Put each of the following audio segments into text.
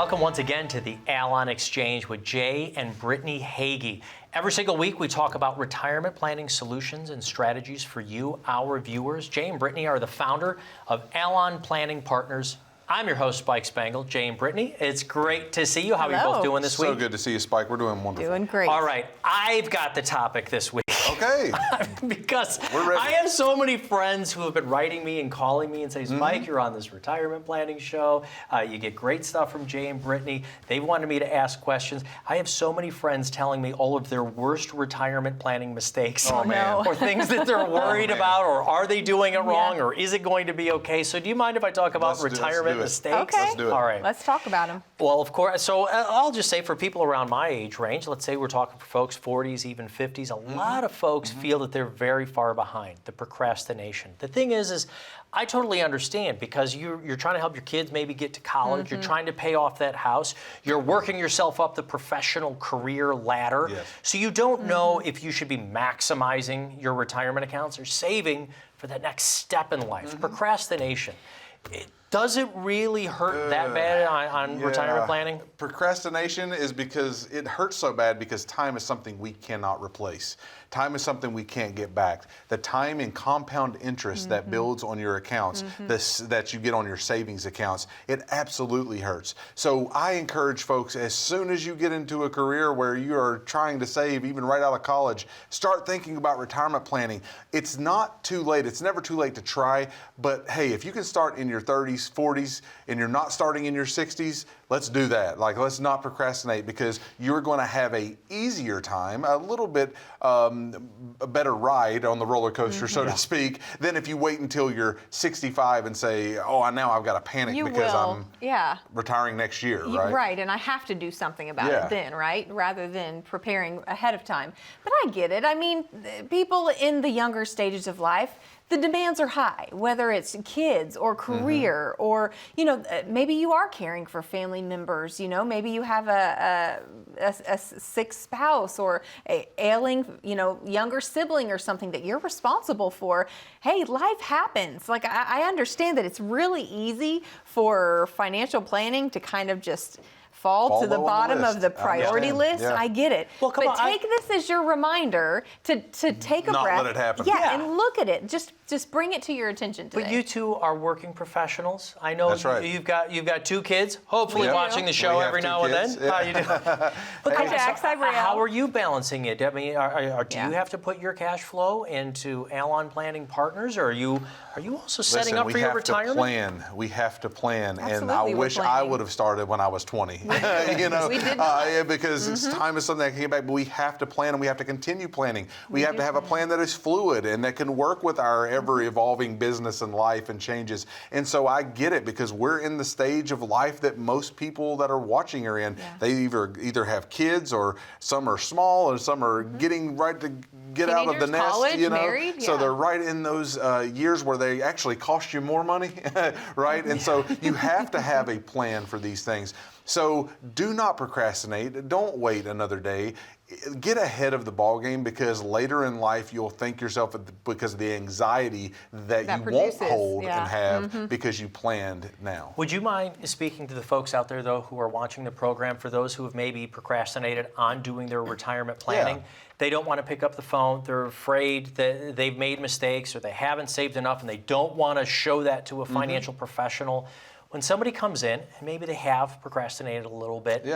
Welcome once again to the Allon Exchange with Jay and Brittany Hagee. Every single week we talk about retirement planning solutions and strategies for you, our viewers. Jay and Brittany are the founder of Allon Planning Partners. I'm your host, Spike Spangle. Jay and Brittany, it's great to see you. How are you both doing this week? So good to see you, Spike. We're doing wonderful. Doing great. All right, I've got the topic this week. Okay. Because We're ready. I have so many friends who have been writing me and calling me and say, Spike, you're on this retirement planning show. You get great stuff from Jay and Brittany. They wanted me to ask questions. I have so many friends telling me all of their worst retirement planning mistakes. Oh, man. Or things that they're worried about, or are they doing it wrong, or is it going to be okay? So do you mind if I talk about retirement mistakes? Okay. Let's do it. All right. Let's talk about them. Well, of course. So I'll just say for people around my age range, let's say we're talking for folks 40s, even 50s, a lot of folks feel that they're very far behind, the procrastination. The thing is I totally understand because you're trying to help your kids maybe get to college, you're trying to pay off that house, you're working yourself up the professional career ladder. Yes. So you don't know if you should be maximizing your retirement accounts or saving for that next step in life. Procrastination. Does it really hurt that bad on retirement planning? Procrastination is because it hurts so bad because time is something we cannot replace. Time is something we can't get back. The time and compound interest that builds on your accounts, that you get on your savings accounts, it absolutely hurts. So I encourage folks, as soon as you get into a career where you are trying to save, even right out of college, start thinking about retirement planning. It's not too late. It's never too late to try. But hey, if you can start in your 30s, 40s, and you're not starting in your 60s, let's do that. Like, let's not procrastinate because you're going to have a easier time, a little bit a better ride on the roller coaster, so to speak, than if you wait until you're 65 and say, oh, now I've got to panic because I'm retiring next year, right? Right, and I have to do something about it then, right? Rather than preparing ahead of time. But I get it. I mean, people in the younger stages of life, the demands are high, whether it's kids or career or, maybe you are caring for family members, maybe you have a sick spouse or a ailing, younger sibling or something that you're responsible for. Hey, life happens. Like, I understand that it's really easy for financial planning to kind of just fall to the bottom of the priority list. Yeah. I get it. Well, but take this as your reminder to take a not breath. let it happen. Yeah, and look at it. Just bring it to your attention today. But you two are working professionals. I know That's right. you've got two kids, hopefully watching the show We have every two now and kids. then. How you doing? Hi, Jax. Hi, Brielle. How are you balancing it? I mean, do you have to put your cash flow into Allon Planning Partners, or are you also setting up for your retirement? We have to plan. Absolutely, and I we're wish I planning. would have started when I was 20. We did not. Because time is something that can get back, but we have to plan and we have to continue planning. We have to have a plan that is fluid and that can work with our ever-evolving business and life and changes. And so I get it because we're in the stage of life that most people that are watching are in. They either have kids, or some are small, or some are getting right to get out of the nest. College, married, So they're right in those years where they actually cost you more money, right? And so you have to have a plan for these things. So do not procrastinate. Don't wait another day. Get ahead of the ball game because later in life you'll thank yourself because of the anxiety that you won't hold and have because you planned now. Would you mind speaking to the folks out there, though, who are watching the program, for those who have maybe procrastinated on doing their retirement planning? They don't want to pick up the phone. They're afraid that they've made mistakes or they haven't saved enough, and they don't want to show that to a financial professional. When somebody comes in, and maybe they have procrastinated a little bit,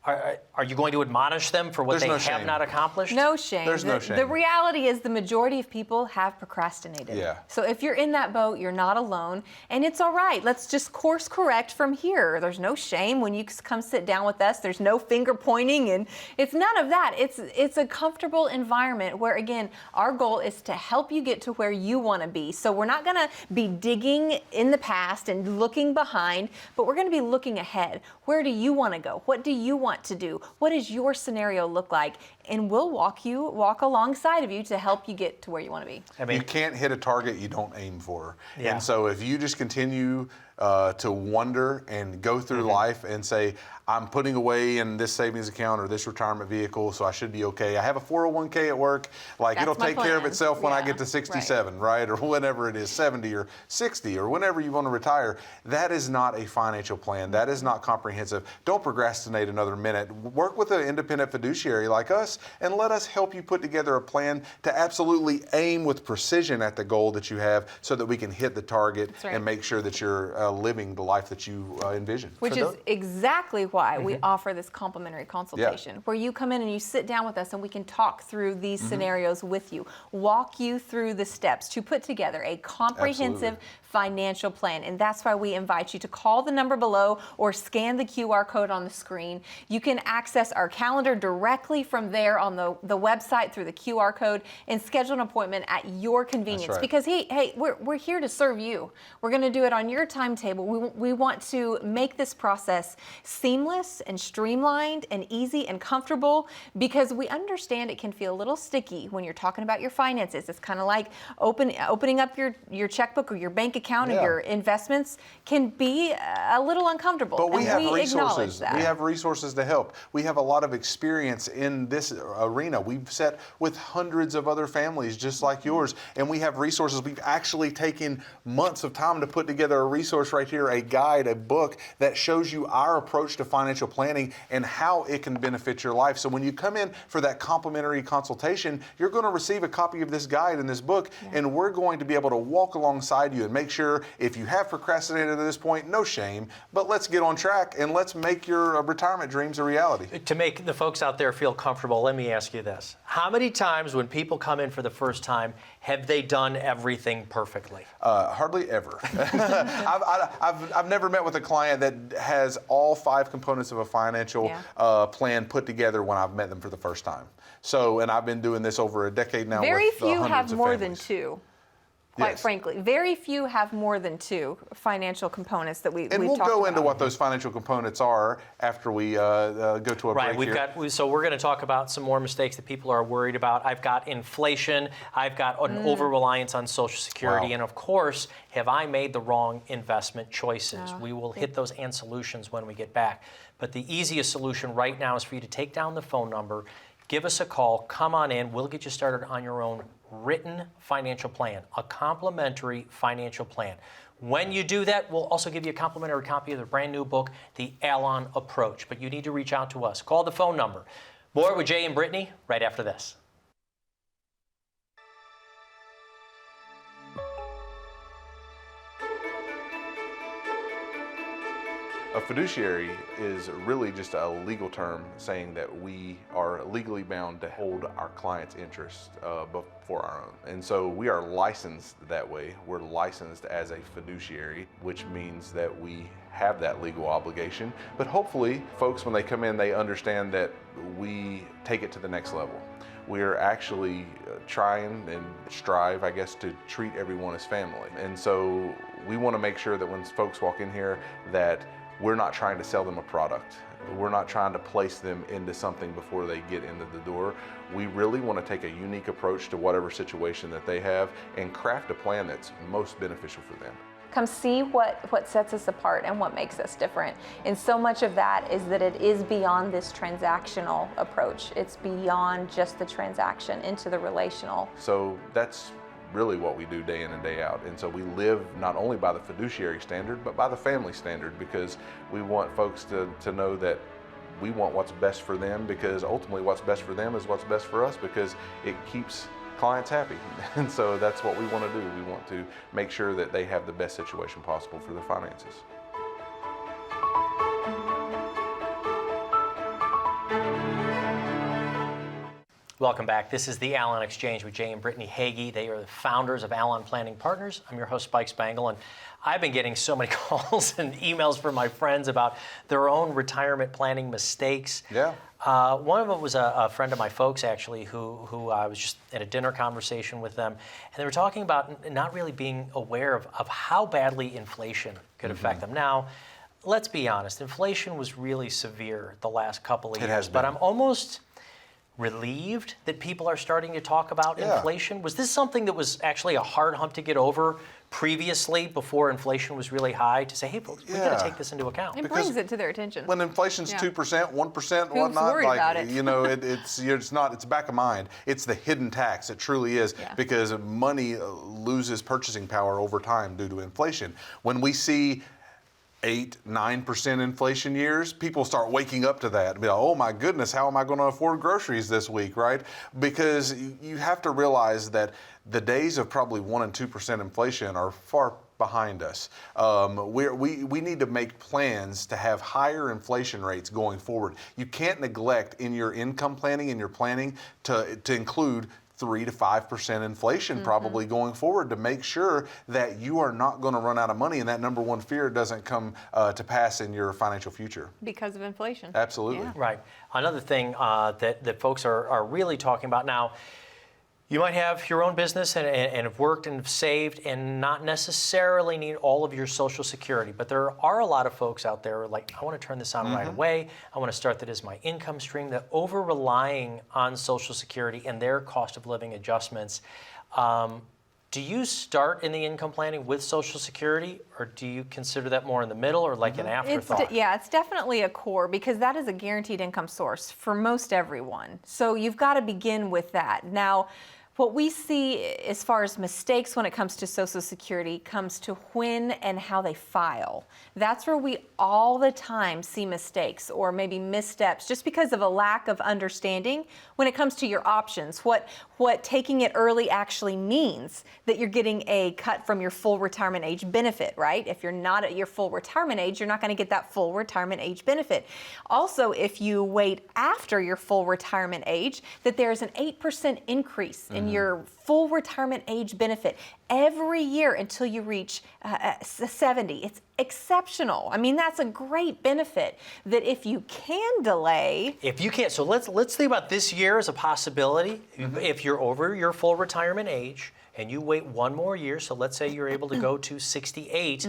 are you going to admonish them for what they have not accomplished? No shame. There's no shame. The reality is the majority of people have procrastinated. Yeah. So if you're in that boat, you're not alone, and it's all right. Let's just course correct from here. There's no shame when you come sit down with us. There's no finger pointing, and it's none of that. It's a comfortable environment where, again, our goal is to help you get to where you want to be. So we're not going to be digging in the past and looking behind, but we're going to be looking ahead. Where do you want to go? What do you want to do? What does your scenario look like? and we'll walk alongside of you to help you get to where you want to be. I mean, you can't hit a target you don't aim for. Yeah. And so if you just continue to wonder and go through life and say, I'm putting away in this savings account or this retirement vehicle, so I should be okay. I have a 401k at work. Like, That's it'll my take care of plan. itself when I Yeah, get to 67, right? Or whenever it is, 70 or 60 or whenever you want to retire. That is not a financial plan. That is not comprehensive. Don't procrastinate another minute. Work with an independent fiduciary like us and let us help you put together a plan to absolutely aim with precision at the goal that you have so that we can hit the target right. and make sure that you're living the life that you envision. Which is exactly why we offer this complimentary consultation, where you come in and you sit down with us and we can talk through these scenarios with you, walk you through the steps to put together a comprehensive financial plan. And that's why we invite you to call the number below or scan the QR code on the screen. You can access our calendar directly from there on the website through the QR code and schedule an appointment at your convenience. That's right. Because hey, we're here to serve you. We're going to do it on your timetable. We want to make this process seamless and streamlined and easy and comfortable, because we understand it can feel a little sticky when you're talking about your finances. It's kind of like opening up your checkbook or your bank account and your investments can be a little uncomfortable. But we have acknowledge resources. that. We have resources to help. We have a lot of experience in this arena. We've sat with hundreds of other families just like yours, and we have resources. We've actually taken months of time to put together a resource right here, a guide, a book that shows you our approach to financial planning and how it can benefit your life. So when you come in for that complimentary consultation, you're going to receive a copy of this guide and this book, and we're going to be able to walk alongside you and make sure if you have procrastinated at this point, no shame, but let's get on track and let's make your retirement dreams a reality. To make the folks out there feel comfortable, let me ask you this. How many times when people come in for the first time have they done everything perfectly? Hardly ever. I've never met with a client that has all 5 components of a financial plan put together when I've met them for the first time. So, and I've been doing this over a decade now. Very with few hundreds have of more families. than 2. Quite frankly, very few have more than 2 financial components that we've And we'll talked go about. into what those financial components are after we go to a break here. So we're going to talk about some more mistakes that people are worried about. I've got inflation. I've got an over-reliance on Social Security. Wow. And of course, have I made the wrong investment choices? We will hit those and solutions when we get back. But the easiest solution right now is for you to take down the phone number, give us a call, come on in. We'll get you started on your own written financial plan, a complimentary financial plan. When you do that, we'll also give you a complimentary copy of the brand new book, The Allon Approach. But you need to reach out to us. Call the phone number. More with Jay and Brittany right after this. A fiduciary is really just a legal term saying that we are legally bound to hold our clients' interests before our own. And so we are licensed that way. We're licensed as a fiduciary, which means that we have that legal obligation. But hopefully, folks, when they come in, they understand that we take it to the next level. We're actually trying and strive, I guess, to treat everyone as family. And so we want to make sure that when folks walk in here that we're not trying to sell them a product. We're not trying to place them into something before they get into the door. We really want to take a unique approach to whatever situation that they have and craft a plan that's most beneficial for them. Come see what sets us apart and what makes us different. And so much of that is that it is beyond this transactional approach. It's beyond just the transaction into the relational. So that's really what we do day in and day out. And so we live not only by the fiduciary standard, but by the family standard, because we want folks to know that we want what's best for them, because ultimately what's best for them is what's best for us, because it keeps clients happy. And so that's what we want to do. We want to make sure that they have the best situation possible for their finances. Welcome back. This is the Allon Exchange with Jay and Brittany Hagee. They are the founders of Allon Planning Partners. I'm your host, Spike Spangle, and I've been getting so many calls and emails from my friends about their own retirement planning mistakes. Yeah. One of them was a friend of my folks, actually, who I was just in a dinner conversation with them, and they were talking about not really being aware of how badly inflation could affect them. Now, let's be honest, inflation was really severe the last couple of years, has been. but I'm almost relieved that people are starting to talk about Yeah. inflation? Was this something that was actually a hard hump to get over previously before inflation was really high to say, hey, folks, we got Yeah. to take this into account? It brings it to their attention. When inflation's Yeah. 2%, 1%, Who's whatnot, worried about it? it's not. It's back of mind. It's the hidden tax. It truly is, Yeah. because money loses purchasing power over time due to inflation. When we see 8-9% inflation years, people start waking up to that and be like, oh my goodness, how am I going to afford groceries this week, right? Because you have to realize that the days of probably 1 and 2% inflation are far behind us. We need to make plans to have higher inflation rates going forward. You can't neglect in your income planning and your planning to include 3 to 5% inflation probably going forward, to make sure that you are not going to run out of money and that number one fear doesn't come to pass in your financial future. Because of inflation. Absolutely. Yeah. Right. Another thing that folks are really talking about now, you might have your own business and have worked and have saved and not necessarily need all of your Social Security. But there are a lot of folks out there like, I want to turn this on right away. I want to start that as my income stream. That over-relying on Social Security and their cost of living adjustments. Do you start in the income planning with Social Security, or do you consider that more in the middle or like an afterthought? It's definitely a core, because that is a guaranteed income source for most everyone. So you've got to begin with that. Now, what we see as far as mistakes when it comes to Social Security comes to when and how they file. That's where we all the time see mistakes or maybe missteps just because of a lack of understanding when it comes to your options, what taking it early actually means, that you're getting a cut from your full retirement age benefit, right? If you're not at your full retirement age, you're not going to get that full retirement age benefit. Also, if you wait after your full retirement age, that there's an 8% increase in your full retirement age benefit every year until you reach 70. It's exceptional. I mean, that's a great benefit that if you can delay. If you can't, so let's think about this year as a possibility. If you're over your full retirement age and you wait one more year, so let's say you're able to go to 68,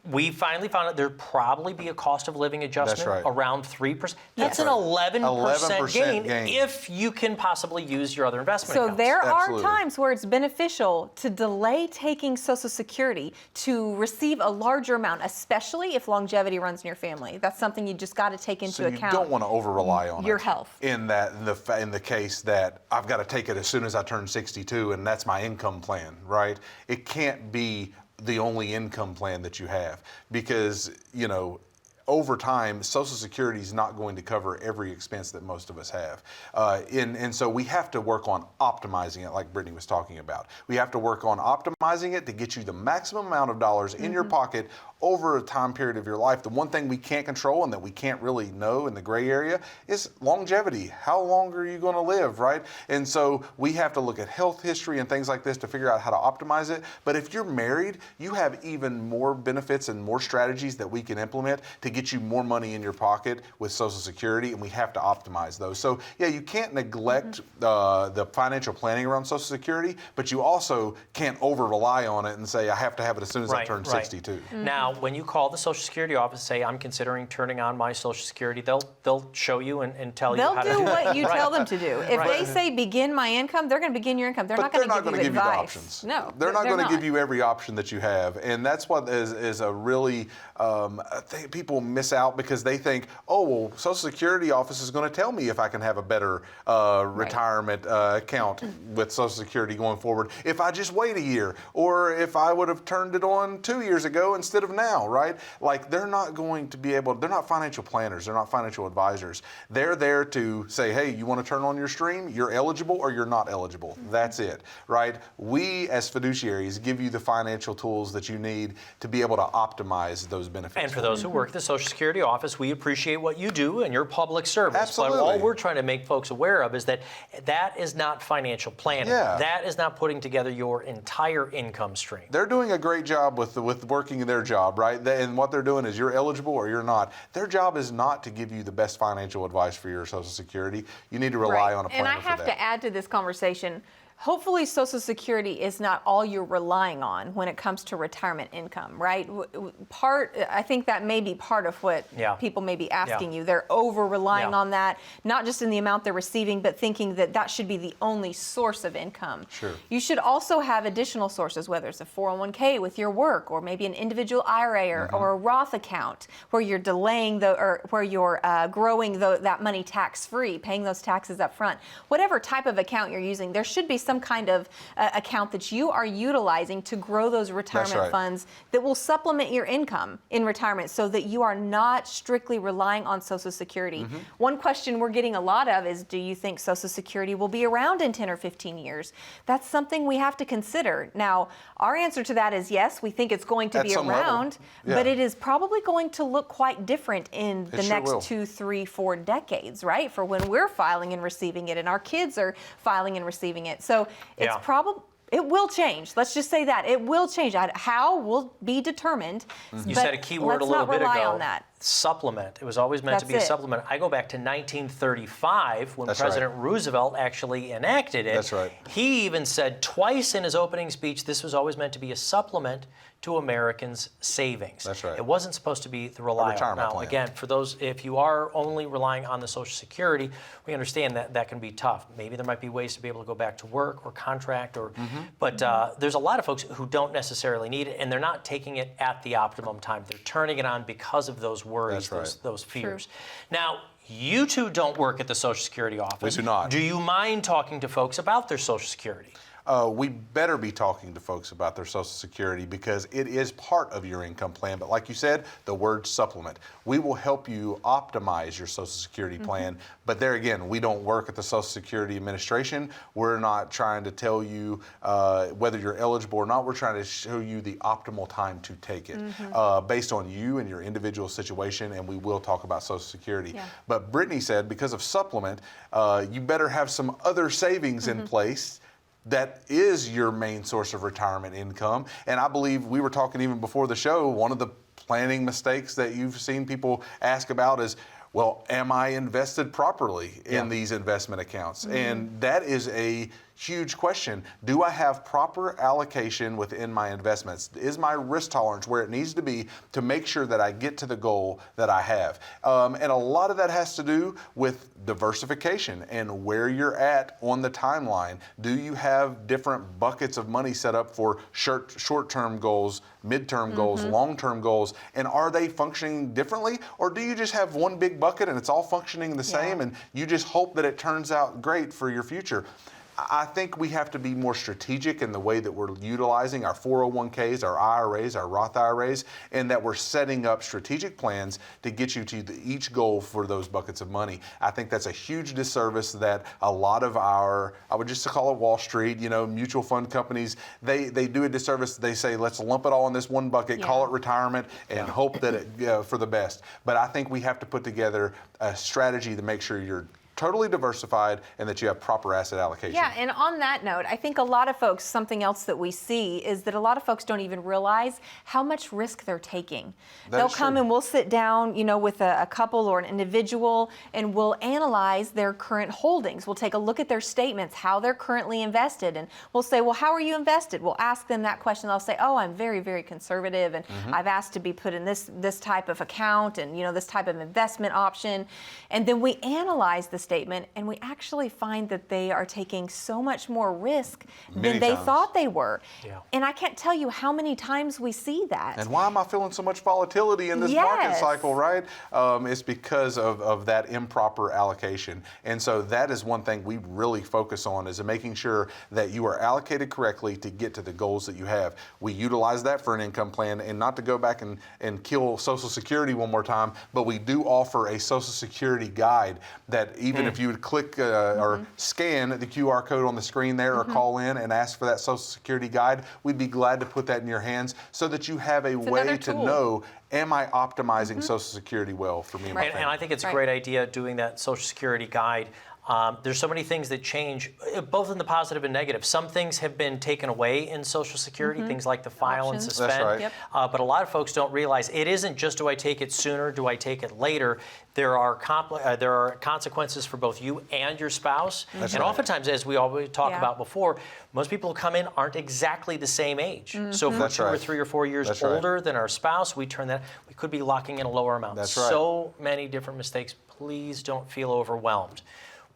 we finally found out there'd probably be a cost of living adjustment right. around 3%. That's Yes. an 11% gain, gain if you can possibly use your other investment So accounts. there Absolutely. are times where it's beneficial to delay taking Social Security to receive a larger amount, especially if longevity runs in your family. That's something you just got to take into So you account. don't want to over rely on Your it health. in the case that I've got to take it as soon as I turn 62 and that's my income plan, right? It can't be the only income plan that you have, because over time, Social Security is not going to cover every expense that most of us have. And so we have to work on optimizing it, like Brittany was talking about. We have to work on optimizing it to get you the maximum amount of dollars in your pocket over a time period of your life. The one thing we can't control and that we can't really know in the gray area is longevity. How long are you going to live, right? And so we have to look at health history and things like this to figure out how to optimize it. But if you're married, you have even more benefits and more strategies that we can implement to get you more money in your pocket with Social Security, and we have to optimize those. So yeah, you can't neglect the financial planning around Social Security, but you also can't over rely on it and say, I have to have it as soon as I turn 62. Now, when you call the Social Security office, say, I'm considering turning on my Social Security, they'll show you and tell you They'll how to do do what you Right. tell them to do. If Right. they say begin my income, they're going to begin your income. They're But not they're going not to going give to you give you the advice. options. No, they're not going to not. give you every option that you have, and that's what is a really I think people miss out because they think, oh well, Social Security office is going to tell me if I can have a better retirement account with Social Security going forward if I just wait a year, or if I would have turned it on 2 years ago instead of now, right? Like they're not going to be able. They're not financial planners. They're not financial advisors. They're there to say, hey, you want to turn on your stream? You're eligible or you're not eligible. That's it, right? We as fiduciaries give you the financial tools that you need to be able to optimize those benefits. And for those who work at the Social Security office, we appreciate what you do and your public service. Absolutely. But all we're trying to make folks aware of is that that is not financial planning. Yeah. That is not putting together your entire income stream. They're doing a great job with working their job, right? And what they're doing is you're eligible or you're not. Their job is not to give you the best financial advice for your Social Security. You need to rely on a planner And I for have that. to add to this conversation, hopefully Social Security is not all you're relying on when it comes to retirement income, right? I think that may be part of what people may be asking you. They're over relying on that, not just in the amount they're receiving, but thinking that that should be the only source of income. Sure. You should also have additional sources, whether it's a 401k with your work, or maybe an individual IRA or a Roth account where you're delaying or where you're growing that money tax-free, paying those taxes up front. Whatever type of account you're using, there should be some kind of account that you are utilizing to grow those retirement funds that will supplement your income in retirement, so that you are not strictly relying on Social Security. One question we're getting a lot of is, do you think Social Security will be around in 10 or 15 years? That's something we have to consider. Now, our answer to that is yes, we think it's going to be around, but it is probably going to look quite different in the next 2, 3, 4 decades, right? For when we're filing and receiving it and our kids are filing and receiving it. So it's probably, it will change. Let's just say that. It will change. How will be determined. You said a key word a little bit ago. Supplement. It was always meant to be a supplement. I go back to 1935 when President Roosevelt actually enacted it. That's right. He even said twice in his opening speech this was always meant to be a supplement to Americans' savings. That's right. It wasn't supposed to be the reliable. Now, again, for those, if you are only relying on the Social Security, we understand that that can be tough. Maybe there might be ways to be able to go back to work or contract, or, but there's a lot of folks who don't necessarily need it, and they're not taking it at the optimum time. They're turning it on because of those worries, those fears. Now, you two don't work at the Social Security office. We do not. Do you mind talking to folks about their Social Security? We better be talking to folks about their Social Security, because it is part of your income plan. But like you said, the word supplement. We will help you optimize your Social Security plan. But there again, we don't work at the Social Security Administration. We're not trying to tell you whether you're eligible or not. We're trying to show you the optimal time to take it based on you and your individual situation. And we will talk about Social Security. But Brittany said, because of supplement, you better have some other savings in place that is your main source of retirement income. And I believe we were talking even before the show, one of the planning mistakes that you've seen people ask about is, well, am I invested properly in these investment accounts? And that is a huge question. Do I have proper allocation within my investments? Is my risk tolerance where it needs to be to make sure that I get to the goal that I have? And a lot of that has to do with diversification and where you're at on the timeline. Do you have different buckets of money set up for short-term goals, midterm goals, long-term goals, and are they functioning differently? Or do you just have one big bucket and it's all functioning the same and you just hope that it turns out great for your future? I think we have to be more strategic in the way that we're utilizing our 401ks, our IRAs, our Roth IRAs, and that we're setting up strategic plans to get you to each goal for those buckets of money. I think that's a huge disservice that a lot of our, I would just call it Wall Street, mutual fund companies, they do a disservice. They say, let's lump it all in this one bucket, call it retirement, and hope that it for the best. But I think we have to put together a strategy to make sure you're totally diversified and that you have proper asset allocation. Yeah, and on that note, I think a lot of folks, something else that we see is that a lot of folks don't even realize how much risk they're taking. They'll come and we'll sit down, with a couple or an individual, and we'll analyze their current holdings. We'll take a look at their statements, how they're currently invested, and we'll say, well, how are you invested? We'll ask them that question. They'll say, oh, I'm very, very conservative, and I've asked to be put in this type of account and, this type of investment option. And then we analyze the statement, and we actually find that they are taking so much more risk than they thought they were. And I can't tell you how many times we see that. And why am I feeling so much volatility in this market cycle, right? It's because of that improper allocation. And so that is one thing we really focus on, is making sure that you are allocated correctly to get to the goals that you have. We utilize that for an income plan, and not to go back and kill Social Security one more time, but we do offer a Social Security guide that even if you would click or scan the QR code on the screen there, or call in and ask for that Social Security guide, we'd be glad to put that in your hands so that you have a way to know, am I optimizing Social Security well for me and my family? And I think it's a great idea doing that Social Security guide There's so many things that change, both in the positive and negative. Some things have been taken away in Social Security, things like the file and Options. suspend. That's right. Yep. But a lot of folks don't realize it isn't just do I take it sooner, do I take it later. There are consequences for both you and your spouse. That's and right. oftentimes, as we always talk Yeah. about before, most people who come in aren't exactly the same age. So if we're That's 2 or right. 3 or 4 years That's right. older than our spouse, we could be locking in a lower amount. That's right. So many different mistakes. Please don't feel overwhelmed.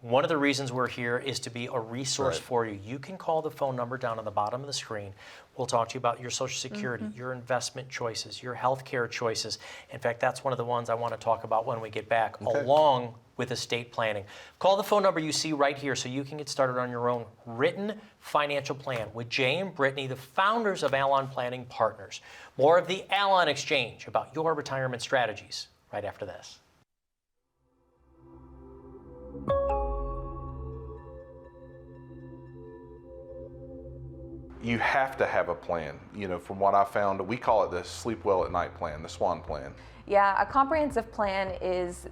One of the reasons we're here is to be a resource Right. for you. You can call the phone number down on the bottom of the screen. We'll talk to you about your Social Security, your investment choices, your health care choices. In fact, that's one of the ones I want to talk about when we get back, Okay. along with estate planning. Call the phone number you see right here so you can get started on your own written financial plan with Jay and Brittany, the founders of Allon Planning Partners. More of the Allon Exchange about your retirement strategies right after this. You have to have a plan. You know, from what I found, we call it the sleep well at night plan, the SWAN plan. Yeah, a comprehensive plan is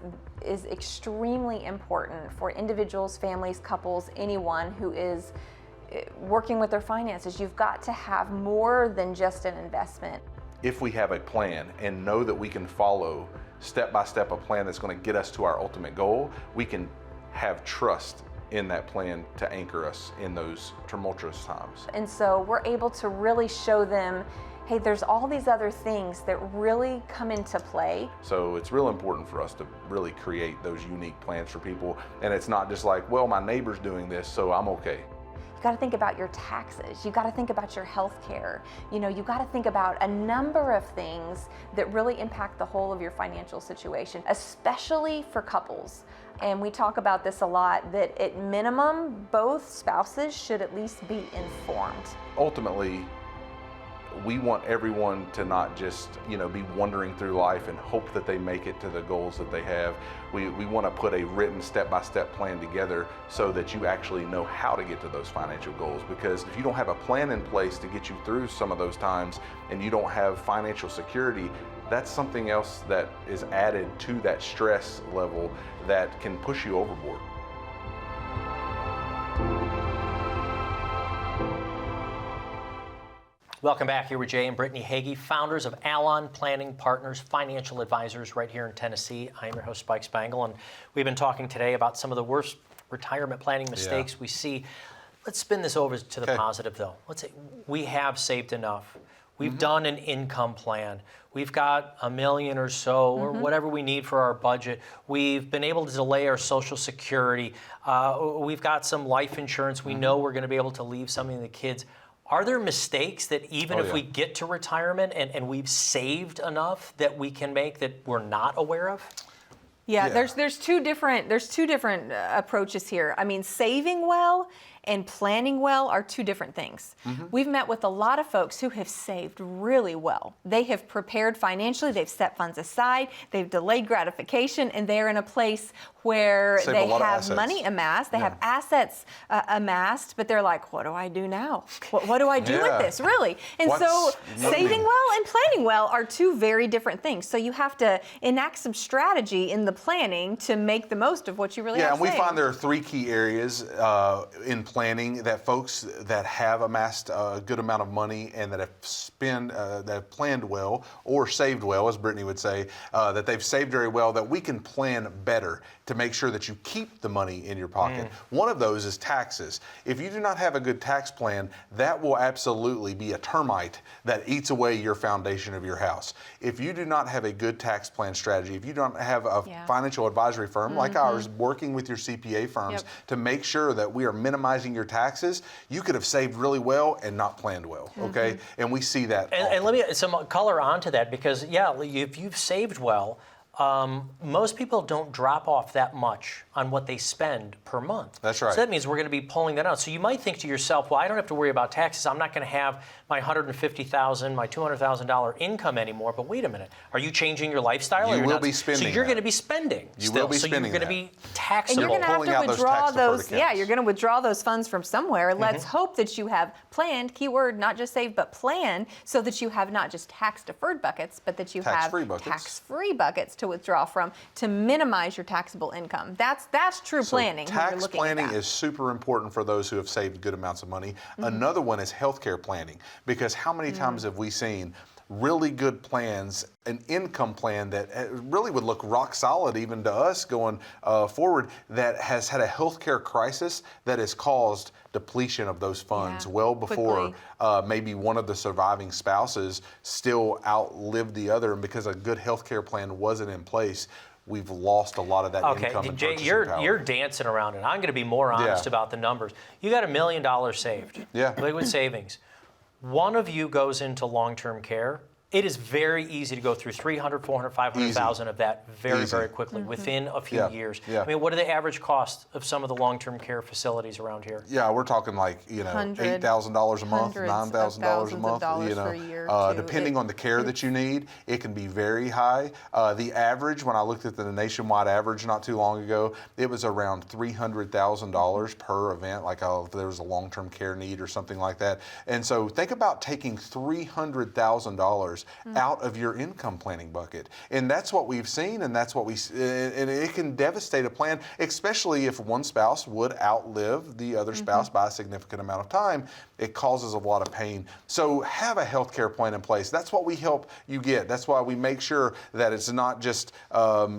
extremely important for individuals, families, couples, anyone who is working with their finances. You've got to have more than just an investment. If we have a plan and know that we can follow step by step a plan that's going to get us to our ultimate goal, we can have trust in that plan to anchor us in those tumultuous times. And so we're able to really show them, hey, there's all these other things that really come into play. So it's real important for us to really create those unique plans for people. And it's not just like, well, my neighbor's doing this, so I'm okay. You got to think about your taxes. You got to think about your health care. You know, you got to think about a number of things that really impact the whole of your financial situation, especially for couples. And we talk about this a lot, that at minimum, both spouses should at least be informed. Ultimately, we want everyone to not just, be wandering through life and hope that they make it to the goals that they have. We want to put a written step-by-step plan together so that you actually know how to get to those financial goals. Because if you don't have a plan in place to get you through some of those times and you don't have financial security, that's something else that is added to that stress level that can push you overboard. Welcome back. Here with Jay and Brittany Hagee, founders of Allon Planning Partners, financial advisors right here in Tennessee. I'm your host, Spike Spangle, and we've been talking today about some of the worst retirement planning mistakes we see. Let's spin this over to the positive, though. Let's say we have saved enough. We've done an income plan. We've got $1 million or so, or whatever we need for our budget. We've been able to delay our Social Security. We've got some life insurance. We know we're going to be able to leave something to the kids. Are there mistakes that even if we get to retirement and we've saved enough that we can make that we're not aware of? Yeah, there's two different approaches here. I mean, saving well and planning well are two different things. We've met with a lot of folks who have saved really well. They have prepared financially, they've set funds aside, they've delayed gratification, and they're in a place where Save a they lot of have assets. money amassed, they have assets amassed, but they're like, what do I do now? What do I do with this, really? And so saving well and planning well are two very different things. So you have to enact some strategy in the planning to make the most of what you really have and we saved. find there are 3 key areas in planning that folks that have amassed a good amount of money and that have planned well or saved well, as Brittany would say, that they've saved very well, that we can plan better to make sure that you keep the money in your pocket. One of those is taxes. If you do not have a good tax plan, that will absolutely be a termite that eats away your foundation of your house. If you do not have a good tax plan strategy, if you don't have a financial advisory firm like ours working with your CPA firms to make sure that we are minimizing your taxes, you could have saved really well and not planned well, okay? And we see that And let me add some color onto that because, if you've saved well, most people don't drop off that much on what they spend per month. That's right. So that means we're going to be pulling that out. So you might think to yourself, well, I don't have to worry about taxes. I'm not going to have my $150,000, my $200,000 income anymore. But wait a minute. Are you changing your lifestyle? You or will not? be spending So you're that. going to be spending You still. will be so spending you're going to that. be taxable. And you're going to Pulling have out to those withdraw tax-deferred those. accounts. You're going to withdraw those funds from somewhere. Let's hope that you have planned, keyword, not just save, but plan, so that you have not just tax-deferred buckets, but that you Tax-free have buckets. tax-free buckets to to withdraw from to minimize your taxable income. That's true planning. when you're Tax looking at planning that. is super important for those who have saved good amounts of money. Another one is healthcare planning, because how many times have we seen really good plans, an income plan that really would look rock solid even to us going forward, that has had a healthcare crisis that has caused depletion of those funds well before maybe one of the surviving spouses still outlived the other, and because a good healthcare plan wasn't in place, we've lost a lot of that income and Jay, purchasing you're power. dancing around it. I'm going to be more honest about the numbers. You got $1 million saved. Liquid savings. One of you goes into long-term care. It is very easy to go through 300, 400, 500,000 of that very quickly within a few years. I mean, what are the average costs of some of the long-term care facilities around here? Yeah, we're talking like, $8,000 a month, $9,000 a month, for a year, too. depending on the care that you need, it can be very high. The average, when I looked at the nationwide average not too long ago, it was around $300,000 per event, like if there was a long-term care need or something like that. And so think about taking $300,000 out of your income planning bucket. And that's what we've seen, and that's what and it can devastate a plan, especially if one spouse would outlive the other spouse by a significant amount of time. It causes a lot of pain. So have a health care plan in place. That's what we help you get. That's why we make sure that it's not just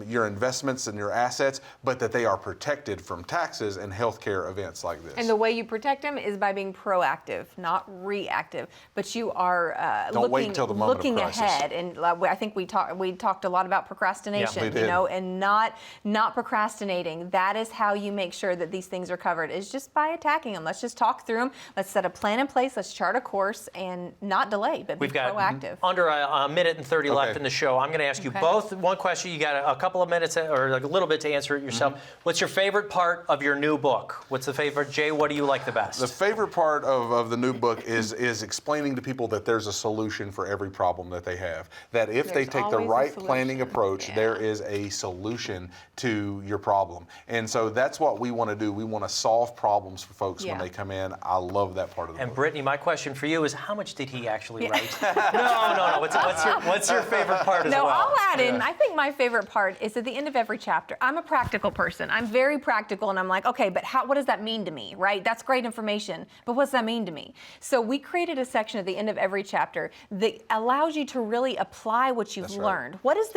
your investments and your assets, but that they are protected from taxes and health care events like this. And the way you protect them is by being proactive, not reactive. But you are Don't wait until the moment of crisis. ahead. And I think we talked a lot about procrastination, we did. And not procrastinating. That is how you make sure that these things are covered, is just by attacking them. Let's just talk through them. Let's set a plan in place. Let's chart a course and not delay, but be proactive. Under a minute and 30 left in the show. I'm going to ask you both one question. You got a couple of minutes or a little bit to answer it yourself. What's your favorite part of your new book? What's the favorite? Jay, what do you like the best? The favorite part of the new book is explaining to people that there's a solution for every problem that they have. That if they take the right planning approach, there is a solution to your problem. And so that's what we want to do. We want to solve problems for folks when they come in. I love that part of the book. And Brittany, my question for you is, how much did he actually write? No. What's your favorite part as well? No, I'll add in. I think my favorite part is at the end of every chapter. I'm a practical person. I'm very practical, and I'm like, okay, but what does that mean to me, right? That's great information, but what does that mean to me? So we created a section at the end of every chapter that allows you to really apply what you've learned. What does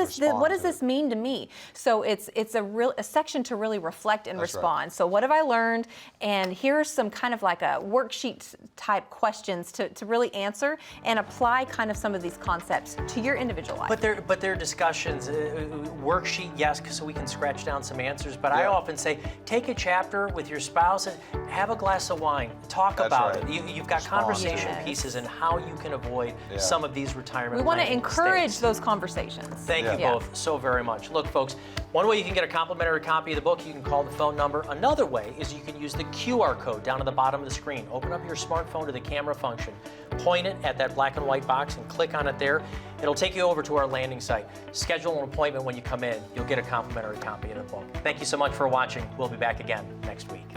this mean to me? So it's a section to really reflect and respond. So what have I learned? And here's some kind of like a worksheet type questions to really answer and apply kind of some of these concepts to your individual life. But they're discussions, worksheet, yes, so we can scratch down some answers. But I often say, take a chapter with your spouse and have a glass of wine. Talk about it. You've got conversation pieces and how you can avoid some of these retirement. We want to encourage mistakes. those conversations. Thank you both so very much. Look, folks, one way you can get a complimentary copy of the book, you can call the phone number. Another way is you can use the QR code down at the bottom of the screen. Open up your smartphone to the camera function. Point it at that black and white box and click on it there. It'll take you over to our landing site. Schedule an appointment when you come in. You'll get a complimentary copy of the book. Thank you so much for watching. We'll be back again next week.